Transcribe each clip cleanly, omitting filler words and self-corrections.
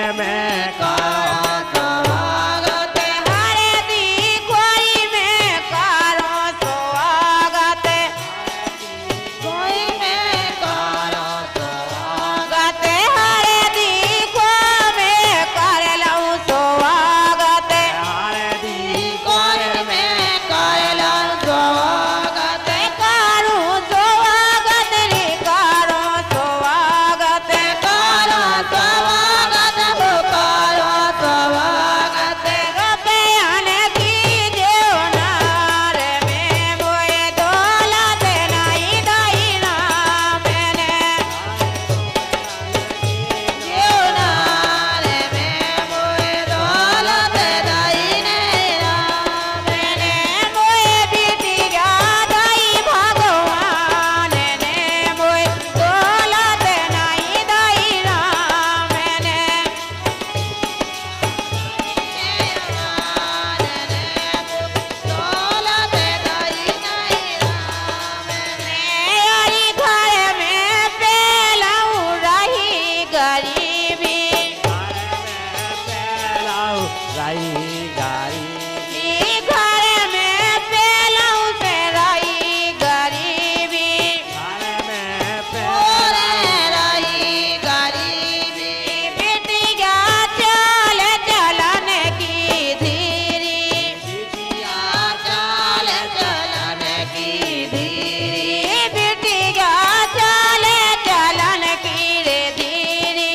में करो स्वागत हरे दी कोई में करो स्वागत कोई में करो स्वागत हरे दी को में कर लऊं स्वागत हरे दी कोई में कर लऊं स्वागत करूं स्वागत रे करो स्वागत करो स्वागत हो करो स्वागत रुपयान की देवनार में मोए दौलत नहीं दई राम ने देवनार में मोए दौलत दई नहीं राम ने मोए बिटिया दई भगवान ने मोए दौलत नहीं दई राम ने दौलत दई नहीं राम ने आई घर में पेलाऊं रही गरीबी घर में पेलाऊं से रही गरीबी रही गरीबी बिटिया चल चलन की धीरी चल चलन की धीरी बिटिया चल चलन की रे धीरी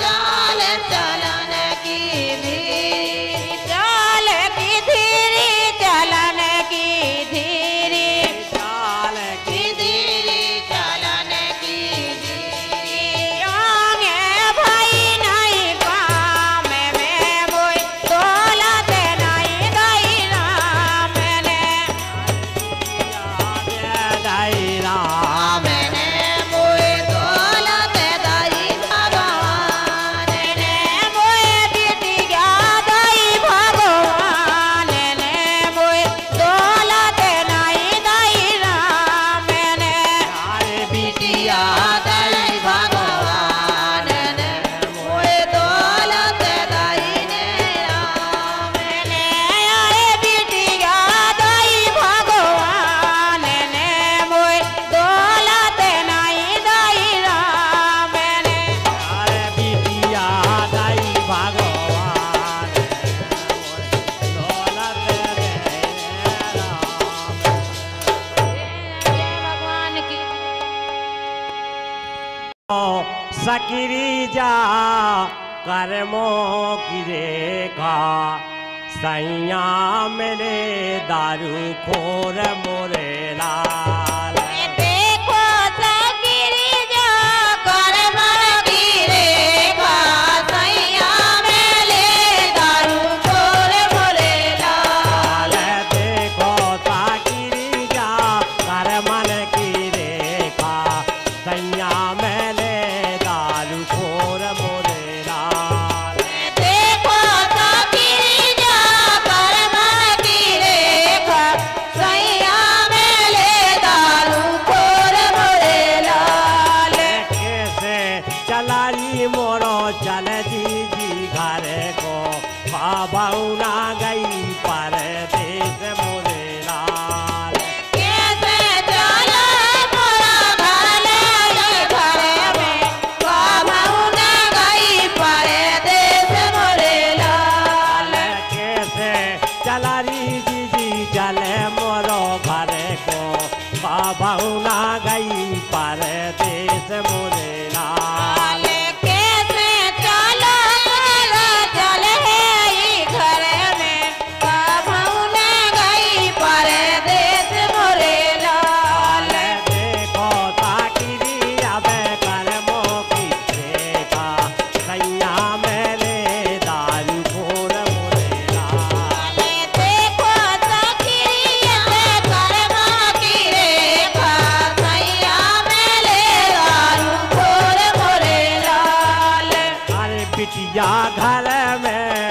चल चलन की धीरी चल की धीरी चलन की धीरी चाल की धीरी चलन की धीरी आगे भाई नहीं काम में मोई दौलत नहीं दई राम ने राम ने मोए दौलत दई भगवान ने मोए बिटिया दई भगवान ने मोए दौलत नहीं दई राम ने बिटिया दई भगवान ने मोए दौलत दई ने राम ने आए बिटिया दई भगवान ने मोए दौलत नहीं दई राम ने बिटिया दई भगवान भगवान की सकिरी जा कर्मों की रेखा सैया मेरे दारू खोर मोरे लाल देखो सगिरी जो कर्म की रेखा सैया मेले दारू खोर मोरे लाल देखो सकिरी जा कर्मन की रेखा सैया मेरे दारू खोर मोरे लाल देखो सगिरी जो कर्म की रेखा सैया मेले दारू खोर मोरे लाल कैसे चलाई मोरो चल जी घर को बाबा गई परदेश मोरे लाल कैसे चला मोरा घर ले घर में बाबू ने गई परदेश मोरे लाल कैसे चला जी चले मोरो घर को बाबा गई परदेश मोरे लाल कैसे चला मोरा चल है घर में बाबू ने गई परदेश मोरे लाल देखो ताकिरी अब कर्मों की रेखा सैया मेरे दारू खोर मोरे लाल देखो सखिरिया कर्म की रेखा सैया मेले दारू खोर मोरे लाल अरे बिटिया घर में